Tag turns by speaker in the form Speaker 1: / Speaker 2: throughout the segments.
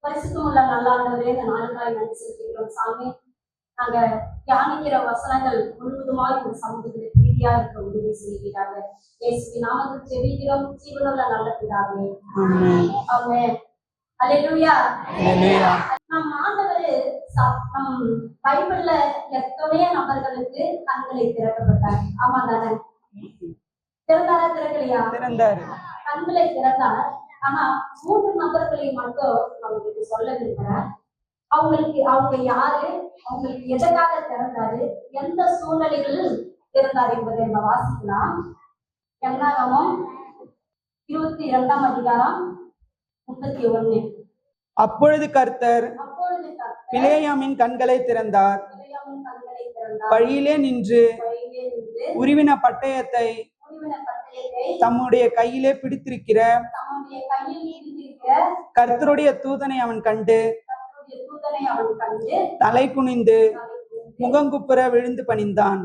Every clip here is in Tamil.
Speaker 1: பரிசுத்தமுள்ள நல்லாண்டவரே, இந்த நாளுக்காய் நன்றி செலுத்துகிறோம் சாமி. நாங்க தியானிக்கிற வசனங்கள் முழுவதுமாய் இந்த சமூகத்தில் பிரீதியா இருக்க உதவி செய்கிறாங்க. இயேசுவின் நாமத்தில் ஜெபிக்கிறோம் ஜீவனுள்ள நல்ல பிதாவே. ஆமென். அல்லேலூயா. நம் ஆண்டவர் நம் பைபிள்ல எத்தனையோ நபர்களுக்கு கண்களை திறக்கப்பட்டார். ஆமா தானே? திறந்தாரா திறக்கலையா? கண்களை திறந்தார். ஆனா 3 நபர்களை மட்டும் அவங்களுக்கு சொல்ல விரும்புறேன். அவங்க யாரு, அவங்களுக்கு எதற்காக திறந்தாரு, எந்த சூழ்நிலைகளில் திறந்தார் என்பதை நம்ம வாசிக்கலாம். என்னாகமம் 22ஆம் அதிகாரம் 31.
Speaker 2: அப்பொழுது கர்த்தர் பிலேயாமின் கண்களை திறந்தார். வழியிலே நின்று உருவின பட்டயத்தை தம்முடைய கையிலே பிடித்திருக்கிற கர்த்தருடைய தூதனை அவன் கண்டு தலை குனிந்து முகங்குப்புற விழுந்து பணிந்தான்.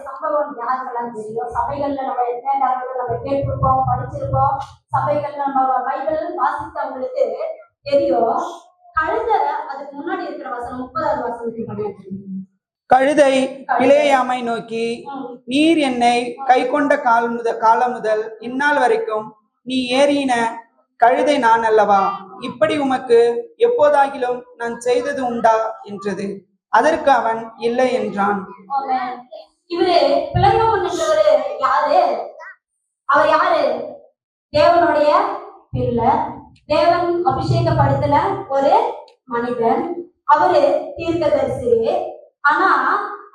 Speaker 1: சம்பவம் யாருக்கெல்லாம் தெரியும்? சபைகள்ல நம்ம நம்ம கேட்டிருப்போம், படிச்சிருப்போம். சபைகள்ல நம்ம பைபிள் வாசித்தவங்களுக்கு தெரியும். கழுத அதுக்கு முன்னாடி இருக்கிற வசனம் 30வது வசனத்துக்கு
Speaker 2: கழுதை பிலேயாமை நோக்கி, நீர் என்னை கை கொண்ட காலம் முதல் இந்நாள் வரைக்கும் நீ ஏறின கழுதை நான் அல்லவா? இப்படி உமக்கு எப்போதாகிலும் நான் செய்தது உண்டா என்றது. அதற்கு அவன் இல்லை என்றான்.
Speaker 1: இவரு பிலேயாம் என்றவரு யாரு? அவர் யாரு? தேவனுடைய பிள்ளை, தேவன் அபிஷேகப்படுத்தின ஒரு மனிதன். அவரு தீர்க்கதரிசி. ஆனா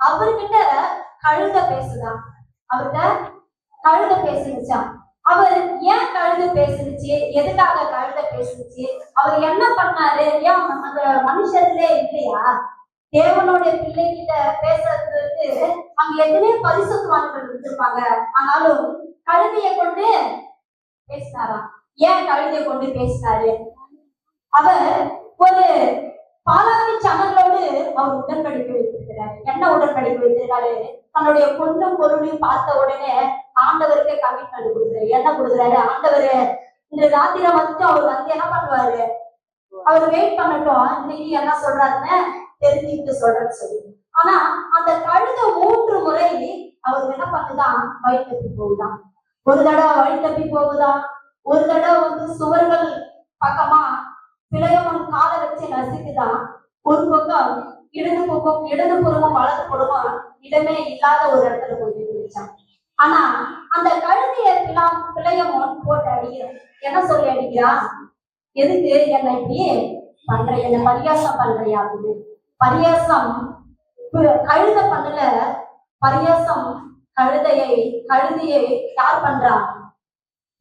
Speaker 1: அவர்கிட்ட கழுத பேசுதான். அவர்கிட்ட கழுத பேசுச்சான். அவர் ஏன் கழுத பேசுச்சு? எதுக்காக கழுத பேசுச்சு? அவர் என்ன பண்ணாரு? ஏன் அந்த மனுஷர்களே இல்லையா? தேவனுடைய பிள்ளை கிட்ட பேசுறதுக்கு அங்க எத்தனையோ பரிசுத்தவான்கள் இருந்திருப்பாங்க. ஆனாலும் கழுதையை கொண்டு பேசினாராம். ஏன் கழுதையை கொண்டு பேசினாரு? அவர் ஒரு பாலாவி சனங்களோடு அவர் உடன்படிக்கை வைத்திருக்கிறாரு. என்ன உடன்படிக்கை வைத்திருக்காரு? தன்னுடைய பொண்ணும் பொருளையும் பார்த்த உடனே ஆண்டவருக்கு கமிட்மெண்ட் கொடுக்குறாரு. என்ன கொடுக்குறாரு? ஆண்டவரு இந்த ராத்திரி மட்டும் அவர் வந்து என்ன பண்ணுவாரு? அவர் வெயிட் பண்ணட்டும், இன்னைக்கு என்ன சொல்றாருன்னு தெரிஞ்சுக்கிட்டு சொல்றேன்னு சொல்லி. ஆனா அந்த கழுத 3 முறை அவர் என்ன பண்ணுதான்? வழி தப்பி போகுதான். ஒரு தடவை வழி தப்பி போகுதான். ஒரு தடவை வந்து சுவர்கள் பக்கமா பிலேயாம் காலை வச்சு நசுக்குதான். ஒரு பக்கம் இடது புறமும் வலது புறமும் இடமே இல்லாத ஒரு இடத்துல போய் பிடிச்சான். ஆனா அந்த கழுதைய பிலேயாம் போட்டு அடிக்கிறான். என்ன சொல்லி அடிக்கிறான்? எதுக்கு என்ன இப்படி பண்ற? என்ன பரியாசம் பண்றியா? அப்படின்னு பரியாசம் கழுத பண்ணல. பரியாசம் கழுதையை யார் பண்றா?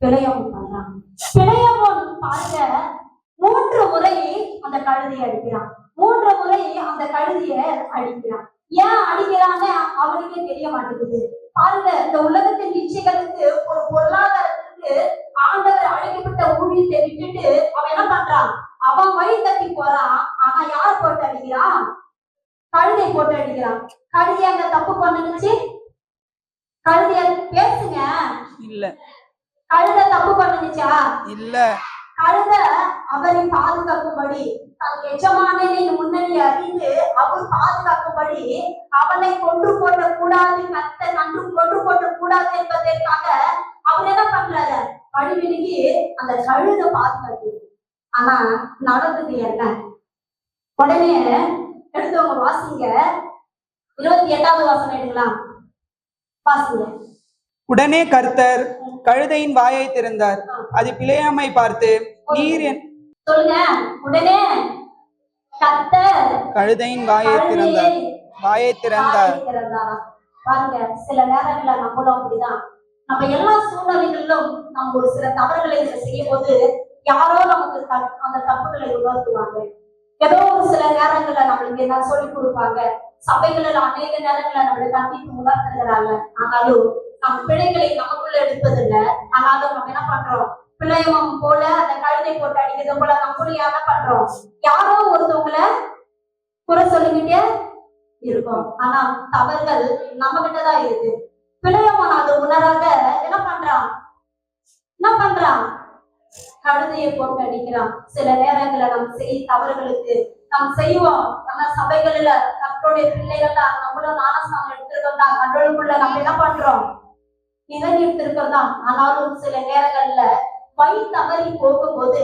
Speaker 1: பிலேயாம் பண்றான். பிலேயாம் பாருங்க, 3 முறை அந்த கழுதையை அடிக்கிறான். 3 முறை அந்த கழுதைய அடிக்கிறான். ஏன் அடிக்கிறான்னு அவனுக்கே தெரிய மாட்டேங்குது. பாருங்க, இந்த உலகத்தின் இச்சைகளுக்கு ஒரு பொருளாதாரத்துக்கு ஆண்டவர் அழைக்கப்பட்ட ஊழியத்தை விட்டுட்டு அவன் என்ன பண்றான்? அவன் வழி தப்பி போறான். ஆனா யார் போட்டு அடிக்கிறான்? கழுதை போட்டு அடிக்கிறான். கழுதை அங்க தப்பு பண்ணுச்சு? கழுதைய பேசுங்க.
Speaker 2: இல்ல.
Speaker 1: கழுத தப்பு பண்ணுச்சா?
Speaker 2: இல்ல.
Speaker 1: கழுத அவரை பாதுகாக்கும்படி, தன் எஜமானனை முன்னணி அறிந்து அவர் பாதுகாக்கும்படி அவனை கொன்று போட்ட கூடாது, கொன்று போட்ட கூடாது என்பதற்காக அவர் என்ன பண்றாரு? வழிவிலகி அந்த கழுத பாதுகாத்து. ஆனா நடந்தது என்ன? உடனே எடுத்தவங்க வாசிங்க. 28வது வசனம் எடுக்கலாம், வாசிங்க.
Speaker 2: உடனே கர்த்தர் கழுதையின் வாயை திறந்தார். அது பிலேயாமை பார்த்து, நீர்
Speaker 1: சொல்லுங்க. உடனே கர்த்தர்
Speaker 2: கழுதையின் வாயை திறந்தார்.
Speaker 1: பாருங்க, சில நேரங்கள்ல நம்மளும் அப்படிதான். நம்ம எல்லா சூழ்நிலைகளிலும் நம்ம ஒரு சில தவறுகளை செய்யும் போது யாரோ நமக்கு அந்த தப்புகளை உணர்த்துவாங்க. ஏதோ ஒரு சில நேரங்கள்ல நம்மளுக்கு என்ன சொல்லி கொடுப்பாங்க. சபைகளில் அநேக நேரங்கள்ல நம்மளுக்கு கண்டிப்பு உணர்த்துகிறாங்க. ஆனாலும் நம்ம பிழைகளை நமக்குள்ள எடுப்பதில்லை. ஆனாலும் நம்ம என்ன பண்றோம்? பிள்ளையம் போல அந்த கழுதை போட்டு அடிக்கிறது போல நம்மளும் என்ன பண்றோம்? யாரோ ஒருத்தவங்களை குறை சொல்லிக்கிட்டே இருக்கும். ஆனா தவறுகள் நம்ம கிட்டதான் இருக்கு. பிள்ளையமான அது உணராத என்ன பண்றான்? என்ன பண்றான்? கழுதையை போட்டு அடிக்கிறான். சில நேரங்கள்ல நம்ம தவறுகளுக்கு நாம் செய்வோம். நம்ம சபைகளில நம்மளுடைய பிள்ளைகள் தான், நம்மளும் ஞானஸ்நானம் எடுத்திருக்கோம் தான், கடவுளுக்குள்ள நம்ம என்ன பண்றோம்? இறங்கி எடுத்திருக்கோம் தான். ஆனாலும் சில நேரங்கள்ல வழி தவறி போகும்போது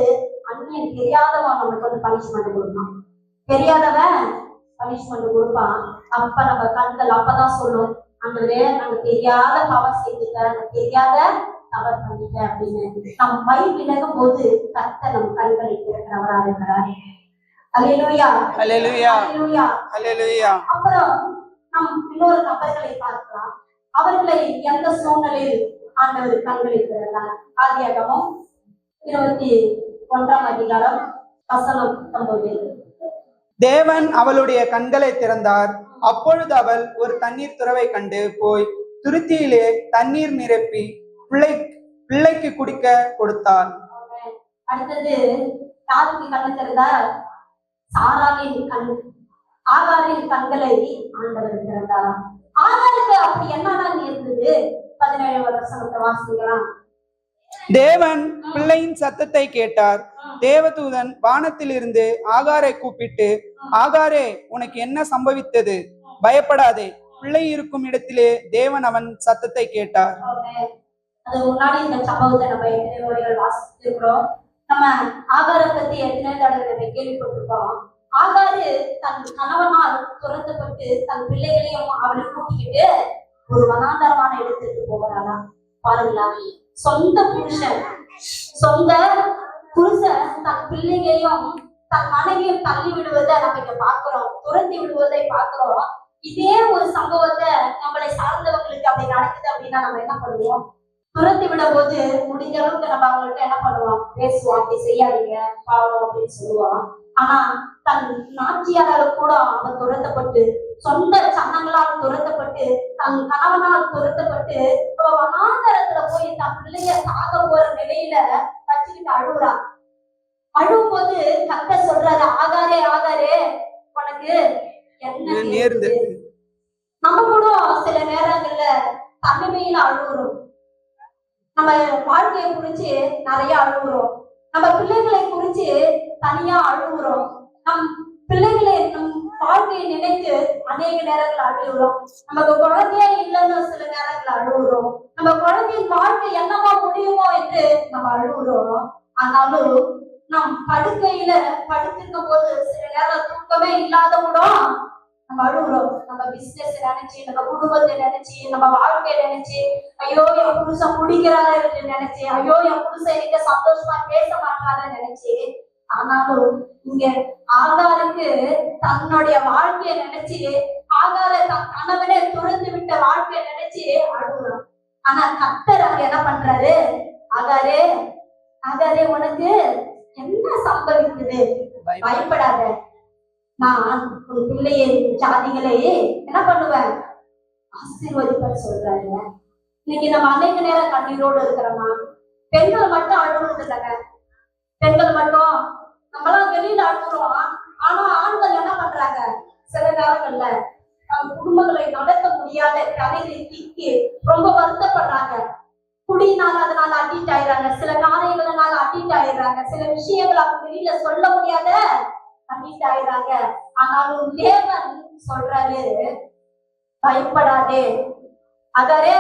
Speaker 1: அந்நியன் தெரியாதவன் நமக்கு வந்து பனிஷ்மெண்ட் கொடுப்பான். தெரியாதவன் பனிஷ்மெண்ட் கொடுப்பான். அப்ப நம்ம கண்கள் அப்பதான் சொல்லும், ஆண்டவரே நாங்க தெரியாத பாவம் செய்துட்டேன், நான் தெரியாத தவறு பண்ணிட்டேன் அப்படின்னு. நம்ம வழி விலகும் போது கர்த்தர் நம் கண்களை திறக்கிறவரா இருக்கிறார். அல்லேலூயா,
Speaker 2: அல்லேலூயா,
Speaker 1: அல்லேலூயா,
Speaker 2: அல்லேலூயா.
Speaker 1: அப்புறம் நம் இன்னொரு நபர்களை பார்க்கலாம். அவர்களை எந்த சூழ்நிலையில் ஆண்டவர் கண்களை திறந்தார்? ஆதியாகமம் 21ஆம் அதிகாரம் வசனம் 19.
Speaker 2: தேவன் அவளுடைய கண்களை திறந்தார். அப்பொழுது அவள் ஒரு தண்ணீர் துறவை கண்டு போய் துருத்தியிலே தண்ணீர் நிரப்பி பிள்ளைக்கு குடிக்க கொடுத்தாள்.
Speaker 1: அடுத்தது யாருக்கு கண்ணு திறந்தார்? சாராளின் கண், ஆகாரின் கண்களை ஆண்டவர் திறந்தார். ஆகாருக்கு அப்படி என்னதான் இருந்தது? 17 வசனத்தை வாசிக்கலாம்.
Speaker 2: தேவன் பிள்ளையின் சத்தத்தை கேட்டார். தேவதூதன் வானத்திலிருந்து ஆகாரை கூப்பிட்டு, ஆகாரே, உனக்கு என்ன சம்பவித்தது? பயப்படாதே, பிள்ளை இருக்கும் இடத்திலே தேவன் அவன் சத்தத்தை கேட்டார்.
Speaker 1: அது முன்னாடி இந்த சம்பவத்தை நம்ம எத்தனை முறைகள் வாசிச்சிருக்கிறோம். நம்ம ஆகாரை பத்தி எத்தனை தடவை நம்ம கேள்விப்பட்டிருக்கோம். ஆகாரு தன் கணவனால் துரத்தப்பட்டு தன் பிள்ளைகளையும் அவளை கூட்டிக்கிட்டு ஒரு வனாந்தரமான இடத்துக்கு போகிறாளா பாருங்களா. சொந்த புருஷன் தன் பிள்ளைகளையும் தன் மனைவியும் தள்ளி விடுவதை நம்ம இங்க பாக்குறோம், துரத்தி விடுவதை பாக்குறோம். இதே ஒரு சம்பவத்தை நம்மளை சார்ந்தவங்களுக்கு அப்படி நடக்குது அப்படின்னா நம்ம என்ன பண்ணுவோம்? துரத்தி விட போது முடிஞ்ச அளவுக்கு நம்ம அவங்கள்ட்ட என்ன பண்ணுவோம்? பேசுவோம், அப்படி செய்யாதீங்க பாவம் அப்படின்னு சொல்லுவோம். ஆனா தன் நாச்சியாரால் கூட அவன் துரத்தப்பட்டு, சொந்த சன்னங்களால் துரத்தப்பட்டு, தன் கணவனால் துரத்தப்பட்டு வனாந்தரத்துல போய் தன் பிள்ளைய சாக போற நிலையில வச்சுக்கிட்டு அழுகுறா. அழுவும் போது கர்த்தர் சொல்றாரு, ஆகாரே ஆகாரே, உனக்கு என்ன நேர்ந்தது? நம்ம கூட சில நேரங்கள்ல தனிமையில அழுகுறோம். நம்ம வாழ்க்கையை குறிச்சு நிறைய அழுகுறோம். நம்ம பிள்ளைகளை குறிச்சு தனியா அழுகுறோம். நம் பிள்ளைகளை நம் வாழ்க்கையை நினைத்து அநேக நேரங்கள் அழுகுறோம். நமக்கு குழந்தையே இல்லைன்னு சில நேரங்கள் அழுகுறோம். நம்ம குழந்தையின் வாழ்க்கை என்னவா முடியுமோ என்று நம்ம அழுகுறோம். ஆனாலும் நம் படுக்கையில படுத்திருக்கும் போது சில நேரம் தூக்கமே இல்லாத கூட நம்ம அழுகுறோம். நம்ம பிசினஸ் நினைச்சு, நம்ம குடும்பத்தை நினைச்சு, நம்ம வாழ்க்கையை நினைச்சு, ஐயோ என் புருஷன் குடிக்கிறாரு என்று நினைச்சு, ஐயோ என் புருஷன் என்கிட்ட சந்தோஷமா பேச மாட்டாருன்னு நினைச்சு. ஆனாலும் இங்க ஆகாருக்கு தன்னுடைய வாழ்க்கையை நினைச்சு, ஆகார தன் கணவனை துறந்து விட்ட வாழ்க்கையை நினைச்சு அழுகுறோம். ஆனா கர்த்தர் அங்க என்ன பண்றாரு? ஆகாரே ஆகாரே, உனக்கு என்ன சம்பவிக்குது? பயப்படாத, நான் உன் பிள்ளையை ஜாதிகளை என்ன பண்ணுவேன்? ஆசீர்வதிப்பேன் சொல்றாங்க. இன்னைக்கு நம்ம அநேக நேரம் கண்ணீரோடு இருக்கிறோமா? பெண்கள் மட்டும் அழுகுறது இல்லைங்க. பெண்கள் மட்டும் நம்மளாம் வெளியில அழுகுறோம். ஆனா ஆண்கள் என்ன பண்றாங்க? சில நேரங்கள்ல குடும்பங்களை நடத்த முடியாத கரையை திக்கி ரொம்ப வருத்தப்படுறாங்க. குடினால அதனால அடிக்ட் ஆயிடுறாங்க. சில காரியங்களால அடிக்ட் ஆயிடுறாங்க. சில விஷயங்கள் அவங்க வெளியில சொல்ல முடியாத அடிக்ட் ஆயிடுறாங்க. ஆனாலும் தேவன் சொல்றாரு, பயப்படாதே ஆகாரே,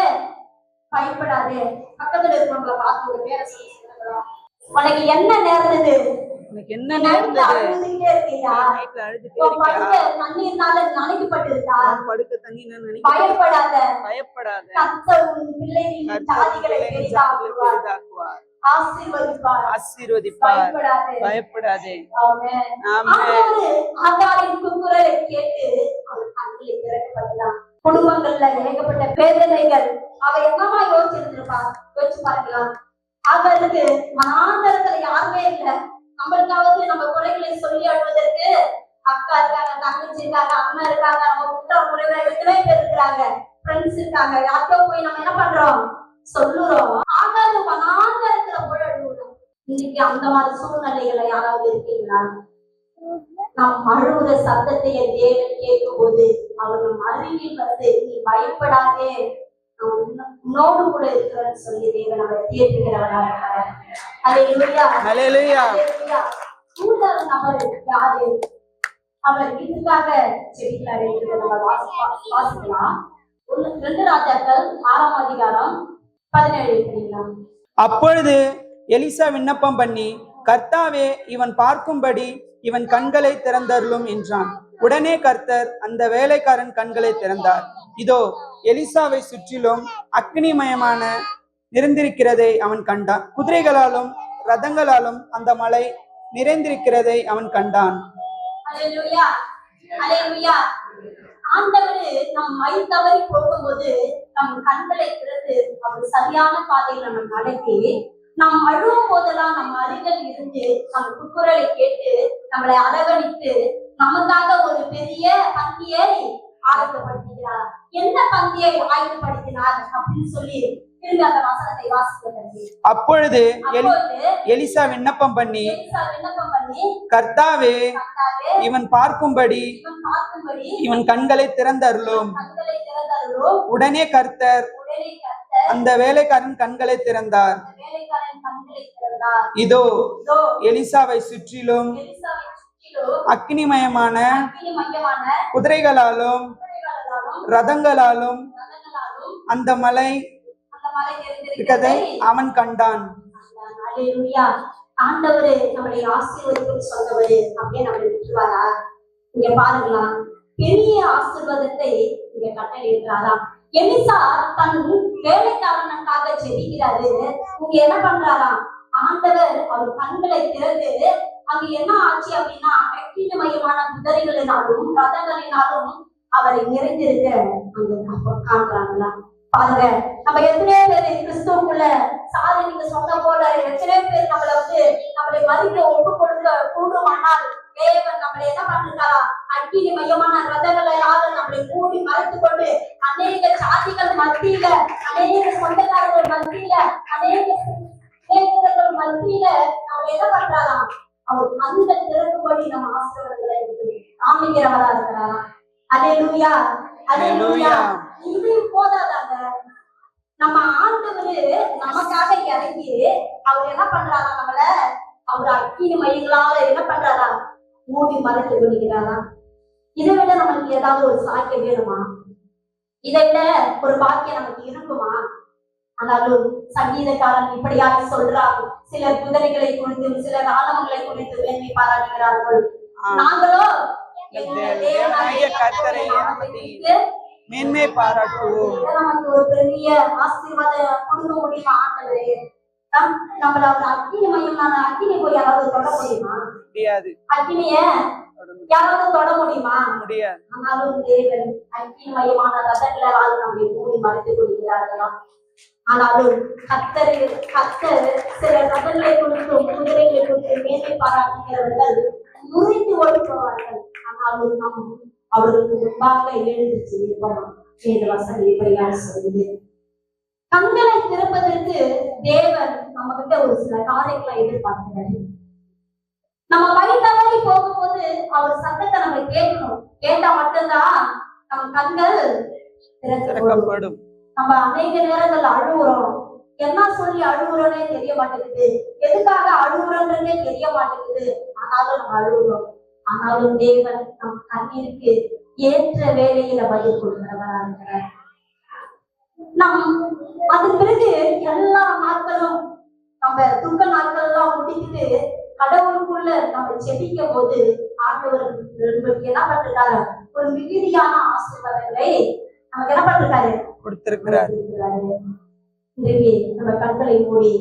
Speaker 1: பயப்படாதே. பக்கத்துல இருக்கிறவங்களை பார்த்து ஒரு பேரை சொல்லி சொல்லுறோம், உனக்கு என்ன நேர்ந்தது?
Speaker 2: உனக்கு என்ன நேர்ந்தது?
Speaker 1: அழுதுகிட்டே இருக்கியா? தண்ணீர்னால நனைக்கப்பட்டிருக்கா? பயப்படாத,
Speaker 2: பயப்படாத,
Speaker 1: கர்த்தர் உன் பிள்ளைகளின் ஜாதிகளை பெரிதாக்குவார், ஆசீர்வதிப்பார்,
Speaker 2: ஆசீர்வதிப்பார். பயப்படாதே.
Speaker 1: ஆமென். ஆகாரின் குரலை கேட்டு அவன் கண்களை திறக்கப்பட்டான். குடும்பங்கள்ல ஏகப்பட்ட வேதனைகள். அவ என்னமா யோசிச்சிருந்திருப்பா? யோசிச்சு பார்க்கலாம். அவருக்கு மனாந்தரத்துல யாருமே இல்லை. நம்மளுக்காவது நம்ம குறைகளை சொல்லி அழுவதற்கு அக்கா இருக்காங்க, தங்கச்சி இருக்காங்க, அண்ணா இருக்காங்க, நம்ம குற்றம் முறைகளை எத்தனை பேர் இருக்கிறாங்க, ஃப்ரெண்ட்ஸ் இருக்காங்க. யாருக்கோ போய் நம்ம என்ன பண்றோம்? சொல்லுறோம். ஆகாது மனாந்தரத்துல போய் அழுகுறோம். இன்னைக்கு அந்த மாதிரி சூழ்நிலைகளை யாராவது இருக்கீங்களா? நம் அழுகுற சத்தத்தை தேவன் கேட்கும் போது அவர் நம் அருகில் வந்து, நீ பயப்படாதே, உன்னோடு கூட இருக்கிறன்னு சொல்லி தேவன் அவரை தேர்வுகிறவராக இருக்கிறார். அல்லேலூயா.
Speaker 2: அல்லேலூயா.
Speaker 1: அல்லேலூயா. மூன்றாவது நபர் யாரு? அவர் இதுக்காக செபிக்கிறார் என்று நம்ம வாசிக்கலாம். 2 ராஜாக்கள் 6ஆம் அதிகாரம் 17 இருக்கிறீங்களா?
Speaker 2: அப்பொழுது எலிசா விண்ணப்பம் பண்ணி, கர்த்தாவே, இவன் பார்க்கும்படி இவன் கண்களை திறந்தருளும் என்றான். உடனே கர்த்தர் அந்த வேலைக்காரன் கண்களை திறந்தார். இதோ எலிசாவை சுற்றிலும் அக்னிமயமான நிறைந்திருக்கிறதை அவன் கண்டான். குதிரைகளாலும் ரதங்களாலும் அந்த மலை நிறைந்திருக்கிறதை அவன் கண்டான்.
Speaker 1: அல்லேலூயா. அல்லேலூயா. ஆண்டவர் நம் வழி தவறி போகும்போது நம் கண்களை திறந்து அவர் சரியான பாதையில் நம்ம நடத்தி, நாம் அழுவும் போதெல்லாம் நம்ம அருகில் இருந்து நம் குரலை கேட்டு நம்மளை அரவணைத்து நமக்காக ஒரு பெரிய பந்தியை ஆயத்தப்படுத்துகிறார். என்ன பந்தியை ஆயத்தப்படுத்தினார் அப்படின்னு சொல்லி திரும்பி அந்த வசனத்தை வாசிக்கிறது.
Speaker 2: அப்பொழுது எலிசா விண்ணப்பம் பண்ணி, கர்த்தாவே, இவன் பார்க்கும்படி இவன் கண்களை திறந்தருளும். உடனே கர்த்தர் அந்த வேலைக்காரன் கண்களை திறந்தார். இதோ எலிசாவை சுற்றிலும் அக்னிமயமான குதிரைகளாலும் ரதங்களாலும் அந்த மலை இருக்கதை அவன் கண்டான்.
Speaker 1: ஆண்டவரு நம்முடைய ஆசீர்வாதத்தை சொன்னவரு அப்படியே நம்ம விட்டுருவாரா? இங்க பாருங்களா, பெரிய ஆசீர்வாதத்தை இங்க கட்டளையிடுறாரா. எலிசா தன் வேலைக்காரனுக்காக ஜெபிக்கிறாரு. இங்க என்ன பண்றாரா? ஆண்டவர் அவர் கண்களை திறந்து அங்க என்ன ஆச்சு அப்படின்னா, அக்கினிமயமான குதிரைகளினாலும் ரதங்களினாலும் அவரை நிறைந்திருக்க அங்க காண்றாங்களா. பாருங்க, நம்ம எத்தனையோ பேர் கிறிஸ்துவுக்குள்ள சாதி நீங்க சொன்ன போல எத்தனையோ பேர் நம்மளை மதிக்க ஒப்பு கொடுக்க கூடுமானால் தேவன் நம்மளை என்ன பண்றாரா? அக்கினி மையமான ரதங்களாலும் நம்மளை கூடி மறைத்து கொண்டு அநேக சாதிகள் மத்தியில, அநேக சொந்தக்காரர்கள் மத்தியில, அநேக மத்தியில நம்மளை என்ன பண்றாராம்? அவர் அந்த திறக்கும்படி நம்ம ஆசீர்வாதங்களை காமிக்கிறவரா இருக்கிறாரா. அல்லேலூயா. அல்லேலூயா. இது போதாதாங்க, நம்ம ஆண்டவரு நமக்காக இறங்கி அவர் என்ன பண்றாரா? நம்மள அவர் அக்கினி மையங்களால என்ன பண்றாரா? மூடி மறைத்து கொள்கிறாரா. இதை விட நமக்கு ஏதாவது ஒரு சாக்கியம் வேணுமா? இதை விட ஒரு பாக்கியம் நமக்கு இருக்குமா? ஆனாலும் சங்கீதக்காரன் இப்படியாக சொல்றார். சிலர் குதிரைகளை குறித்தும் சிலர் ஆலமங்களை குறித்து மேன்மை பாராட்டுகிறார்கள். நாங்களோ
Speaker 2: மேன்மை பாராட்டுவோம்.
Speaker 1: நமக்கு ஒரு பெரிய ஆசீர்வாதம் கொடுக்க முடியுமா? ஆண்டவரே, நம்மள ஒரு அக்கினி மையமான அக்கினி போய் யாராவது தொட முடியுமா?
Speaker 2: முடியாது.
Speaker 1: அக்கினிய யாராவது தொட முடியுமா?
Speaker 2: முடியாது.
Speaker 1: ஆனாலும் தேவன் அக்கினி மையமான ரதங்களால் நம்மை மூடி மறைத்துக் கொள்கிறார்களாம். ஆனாலும் கர்த்தர் சில ரதங்களை குறித்தும் குதிரைகளை குறித்து மேன்மை பாராட்டுகிறவர்கள் முறித்து ஓடி போவார்கள். ஆனாலும் அவருக்கு முன்பாக எழுந்துச்சு நிற்போம். வசனம் இப்படியாக சொல்லுது. கண்களை திறப்பதற்கு தேவன் நம்ம கிட்ட ஒரு சில காரியங்களை எதிர்பார்க்கிறாரு. நம்ம வழி தவறி போகும்போது அவர் சத்தத்தை நம்ம கேட்கணும். கேட்டா மட்டும்தான் நம்ம கண்கள் திறக்கப்படும். நம்ம அநேக நேரங்கள் அழுகுறோம். என்ன சொல்லி அழுகுறோன்னே தெரிய மாட்டேங்குது, எதுக்காக அழுகுறோன்றதே தெரிய மாட்டேங்குது. ஆனாலும் நம்ம அழுகுறோம். ஆனாலும் தேவன் நம் கண்ணீருக்கு ஏற்ற வேலையில பதில் கொடுக்கிறவரா இருக்கிறார். நம் அதன் பிறகு எல்லா நாட்களும் நம்ம துக்க நாட்கள் எல்லாம் முடித்துட்டு கடவுளுக்குள்ள நம்ம செபிக்கும் போது ஆண்டவர் என்ன பண்றாரு? ஒரு மிகுதியான ஆசீர்வாதங்களை நமக்கு என்ன பண்றாரு?
Speaker 2: கொடுத்திருக்கிறாரு.
Speaker 1: இன்றைக்கு நம்ம கண்களை மூடி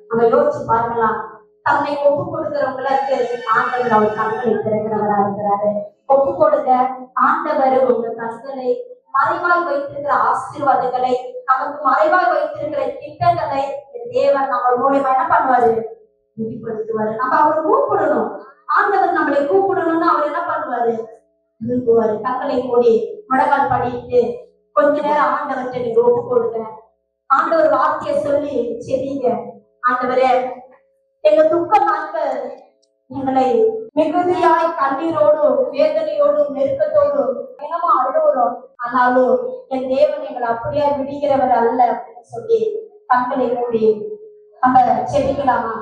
Speaker 1: நம்ம யோசிச்சு பார்க்கலாம். தன்னை ஒப்பு கொடுக்கிறவங்களுக்கு ஆண்டவர் அவர் கண்களை திறக்கிறவரா இருக்கிறாரு. ஒப்பு கொடுங்க. ஆண்டவர் உங்க கண்களை மறைவாய் வைத்திருக்கிற ஆசீர்வாதங்களை, நமக்கு மறைவாய் வைத்திருக்கிற திட்டங்களை தேவன் நம்ம மூலமா என்ன பண்ணுவாரு? வெளிப்படுத்துவாரு. நம்ம அவரை கூப்பிடணும். ஆண்டவர் நம்மளை கூப்பிடணும்னு அவர் என்ன பண்ணுவாரு? விரும்புவாரு. கண்களை மூடி முடக்கால் படிட்டு கொஞ்ச நேரம் ஆண்டவர்கிட்ட நீங்க ஒப்பு கொடுங்க. ஆண்டவர் வார்த்தையை சொல்லி செடிங்க. ஆண்டவரே, எங்க துக்க நாட்கள் எங்களை மிகுதியாய் கண்ணீரோடும் வேதனையோடும் நெருக்கத்தோடும் தினமும் அழுகுறோம். ஆனாலும் தேவன் எங்களை அப்படியே விடுகிறவர் அல்ல அப்படின்னு சொல்லி கண்களை மூடி நம்ம செபிக்கலாமா?